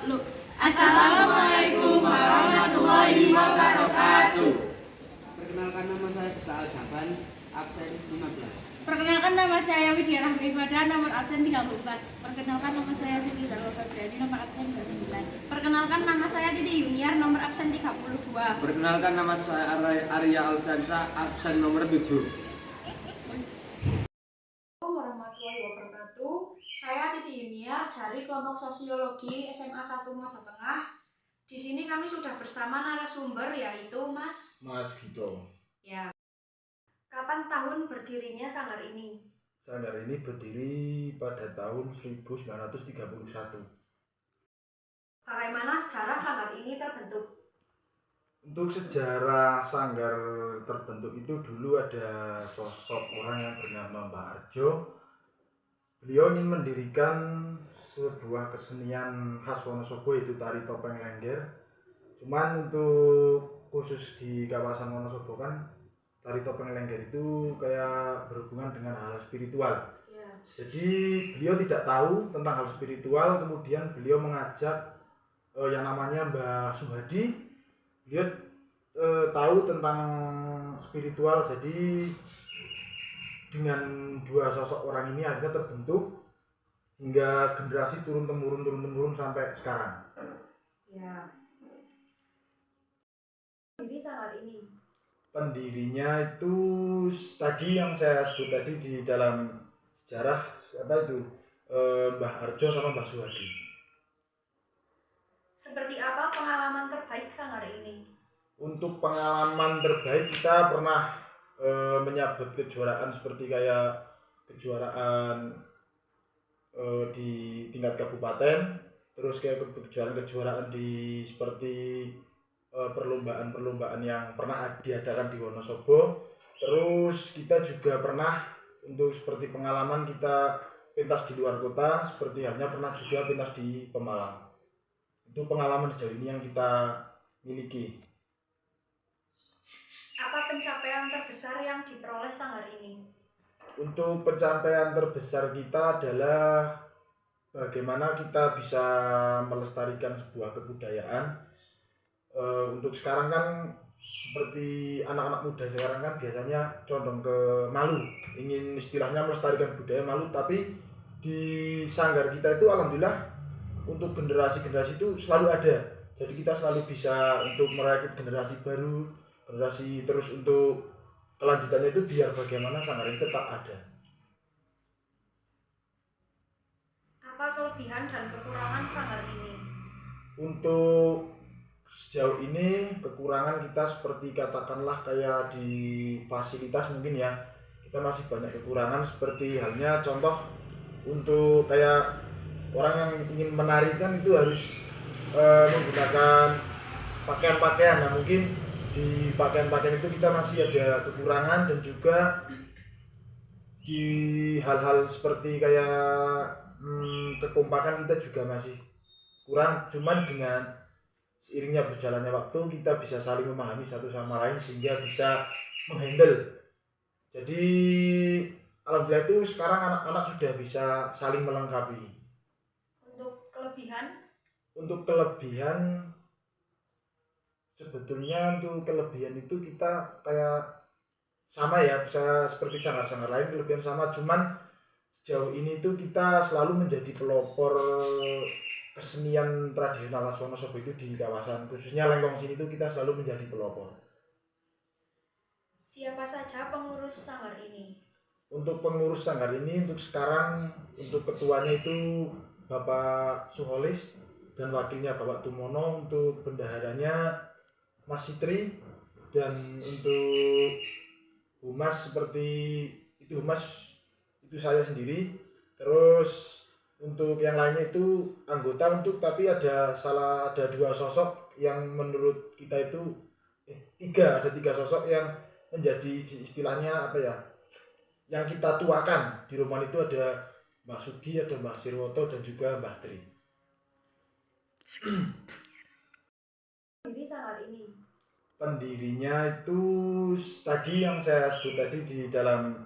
Loh, Assalamualaikum warahmatullahi wabarakatuh. Perkenalkan, nama saya Besta Aljaban, absen 15. Perkenalkan, nama saya Widya Rahmi Ibadah, nomor absen 34. Perkenalkan, nama saya Siti Zalwa Febriani, nomor absen 29. Perkenalkan, nama saya Titi Yuniar, nomor absen 32. Perkenalkan, nama saya Arya Alfiansyah, absen nomor 7. Warahmatullahi wabarakatuh. Saya Titi Yuniar dari kelompok Sosiologi SMA 1 Mojo Tengah. Di sini kami sudah bersama narasumber yaitu Mas Gito. Ya. Kapan tahun berdirinya sanggar ini? Sanggar ini berdiri pada tahun 1931. Bagaimana sejarah sanggar ini terbentuk? Untuk sejarah sanggar terbentuk itu dulu ada sosok orang yang bernama Mbah Arjo. Beliau ingin mendirikan sebuah kesenian khas Wonosobo, yaitu tari topeng lengger. Cuman untuk khusus di kawasan Wonosobo kan tari topeng lengger itu kayak berhubungan dengan hal spiritual. Ya. Jadi beliau tidak tahu tentang hal spiritual, kemudian beliau mengajak yang namanya Mbah Suhadi. Beliau tahu tentang spiritual, jadi dengan dua sosok orang ini akhirnya terbentuk hingga generasi turun temurun sampai sekarang. Ya. Jadi sanggar ini Pendirinya itu tadi yang saya sebut tadi di dalam sejarah Mbah Arjo sama Mbah Suhadi. seperti apa pengalaman terbaik sanggar ini? Untuk pengalaman terbaik kita pernah menyabet kejuaraan seperti kayak kejuaraan di tingkat kabupaten, terus kayak kejuaraan di seperti perlombaan-perlombaan yang pernah diadakan di Wonosobo. Terus kita juga pernah untuk seperti pengalaman kita pentas di luar kota, seperti halnya pernah juga pentas di Pemalang. Itu pengalaman sejauh ini yang kita miliki. Apa pencapaian terbesar yang diperoleh sanggar ini? Untuk pencapaian terbesar kita adalah bagaimana kita bisa melestarikan sebuah kebudayaan. Untuk sekarang kan seperti anak-anak muda sekarang kan biasanya condong ke malu, ingin istilahnya melestarikan budaya malu, tapi di sanggar kita itu alhamdulillah untuk generasi-generasi itu selalu ada. Jadi kita selalu bisa untuk merekrut generasi baru, generasi terus untuk kelanjutannya itu biar bagaimana sanggar ini tetap ada. Apa kelebihan dan kekurangan sanggar ini? Untuk sejauh ini kekurangan kita seperti katakanlah kayak di fasilitas mungkin ya, kita masih banyak kekurangan, seperti halnya contoh untuk kayak orang yang ingin menari kan itu harus menggunakan pakaian-pakaian. Nah mungkin di pakaian-pakaian itu kita masih ada kekurangan, dan juga di hal-hal seperti kayak kekompakan kita juga masih kurang. Cuman dengan seiringnya berjalannya waktu kita bisa saling memahami satu sama lain sehingga bisa menghandle. Jadi alhamdulillah itu sekarang anak-anak sudah bisa saling melengkapi. Untuk kelebihan? Untuk kelebihan sebetulnya untuk kelebihan itu kita kayak sama ya, bisa seperti sanggar-sanggar lain, kelebihan sama, cuman sejauh ini tuh kita selalu menjadi pelopor kesenian tradisional khas Wonosobo itu di kawasan khususnya Lengkong sini tuh kita selalu menjadi pelopor. Siapa saja pengurus sanggar ini? Untuk pengurus sanggar ini untuk sekarang, untuk ketuanya itu Bapak Suholis dan wakilnya Bapak Tumono, untuk bendaharanya Mas Sitri, dan untuk humas seperti itu, humas itu saya sendiri. Terus untuk yang lainnya itu anggota tapi ada dua sosok yang menurut kita itu ada tiga sosok yang menjadi istilahnya apa ya, yang kita tuakan di rumah itu. Ada Mbak Sugi, ada Mbak Sirwoto, dan juga Mbak Tri. Jadi sanggar ini Pendirinya itu tadi yang saya sebut tadi di dalam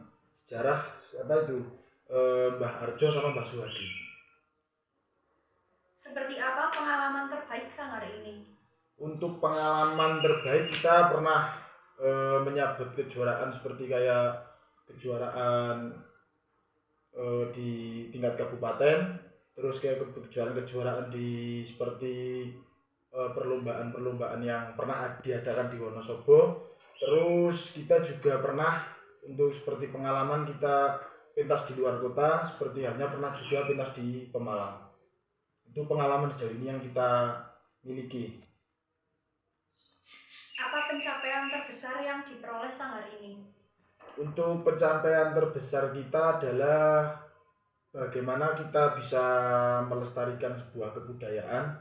sejarah Mbah Arjo sama Mbah Suhadi. Seperti apa pengalaman terbaik Sanggar ini? Untuk pengalaman terbaik kita pernah menyabet kejuaraan seperti kayak kejuaraan di tingkat kabupaten, terus kayak kejuaraan-kejuaraan di seperti perlombaan-perlombaan yang pernah diadakan di Wonosobo. Terus kita juga pernah untuk seperti pengalaman kita pentas di luar kota, seperti halnya pernah juga pentas di Pemalang. Itu pengalaman sejauh ini yang kita miliki. Apa pencapaian terbesar yang diperoleh Sanggar ini? Untuk pencapaian terbesar kita adalah bagaimana kita bisa melestarikan sebuah kebudayaan.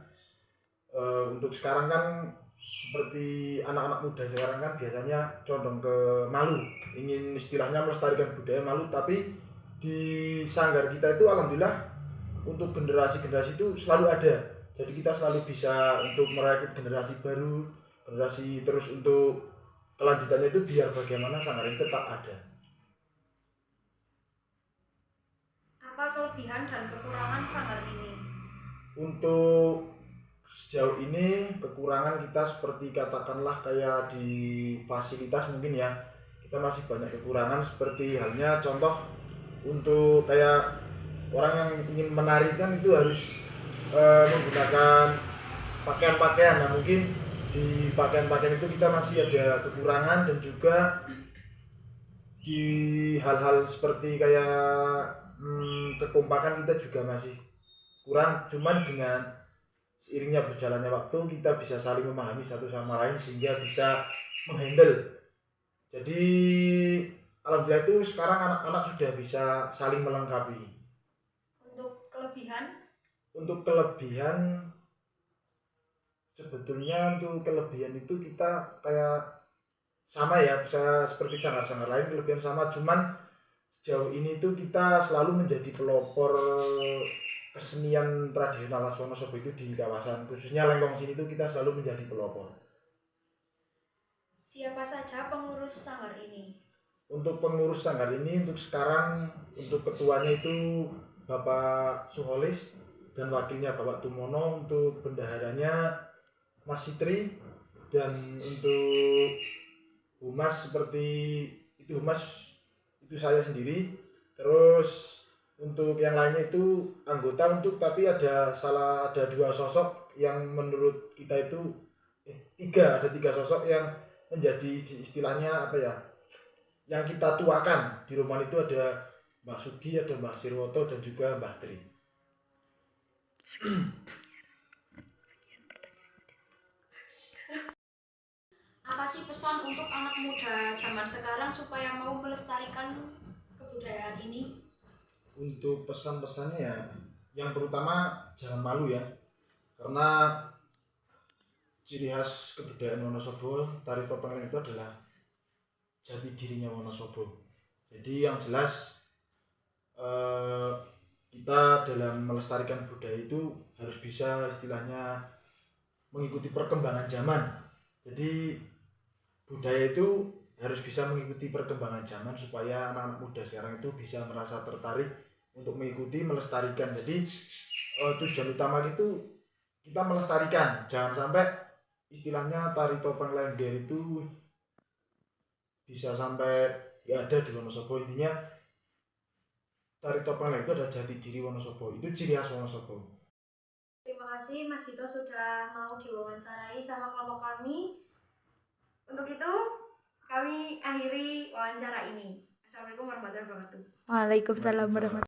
Untuk sekarang kan seperti anak-anak muda sekarang kan biasanya condong ke malu, ingin istilahnya melestarikan budaya malu, tapi di sanggar kita itu alhamdulillah untuk generasi-generasi itu selalu ada. Jadi kita selalu bisa untuk merekrut generasi baru, generasi terus untuk kelanjutannya itu biar bagaimana sanggar ini tetap ada. Apa kelebihan dan kekurangan Sanggar ini? Untuk sejauh ini kekurangan kita seperti katakanlah kayak di fasilitas mungkin ya, kita masih banyak kekurangan seperti halnya contoh untuk kayak orang yang ingin menari kan itu harus menggunakan pakaian-pakaian. Nah mungkin di pakaian-pakaian itu kita masih ada kekurangan, dan juga di hal-hal seperti kayak kekompakan kita juga masih kurang. Cuman dengan seiringnya berjalannya waktu kita bisa saling memahami satu sama lain sehingga bisa menghandle. Jadi alhamdulillah itu sekarang anak-anak sudah bisa saling melengkapi. Untuk kelebihan? Untuk kelebihan sebetulnya untuk kelebihan itu kita kayak sama ya, bisa seperti sanggar-sanggar lain kelebihan sama, cuman sejauh ini tuh kita selalu menjadi pelopor kesenian tradisional khas Wonosobo itu di kawasan khususnya Lengkong sini tuh kita selalu menjadi pelopor. Siapa saja pengurus Sanggar ini? Untuk pengurus sanggar ini untuk sekarang untuk ketuanya itu Bapak Suholis dan wakilnya Bapak Tumono, untuk bendaharanya Mas Sitri, dan untuk humas seperti itu humas itu saya sendiri. Terus untuk yang lainnya itu anggota untuk, tapi ada dua sosok yang menurut kita itu ada tiga sosok yang menjadi istilahnya apa ya, yang kita tuakan di rumah itu. Ada Mbak Sugi, ada Mbak Sirwoto, dan juga Mbak Tri. Apa sih pesan untuk anak muda zaman sekarang supaya mau melestarikan kebudayaan ini? Untuk pesan-pesannya ya, yang terutama jangan malu ya, karena ciri khas kebudayaan Wonosobo, tari topeng itu adalah jati dirinya Wonosobo. Jadi yang jelas kita dalam melestarikan budaya itu harus bisa istilahnya mengikuti perkembangan zaman. Jadi budaya itu harus bisa mengikuti perkembangan zaman supaya anak-anak muda sekarang itu bisa merasa tertarik untuk mengikuti, melestarikan. Jadi tujuan utama itu kita melestarikan, jangan sampai istilahnya tari topeng Lengger itu bisa sampai ya ada di Wonosobo. Intinya tari topeng Lengger itu adalah jati diri Wonosobo, itu ciri khas Wonosobo. Terima kasih Mas Gito sudah mau diwawancarai sama kelompok kami. Untuk itu kami akhiri wawancara ini. Assalamualaikum warahmatullahi wabarakatuh. Waalaikumsalam warahmatullahi wabarakatuh.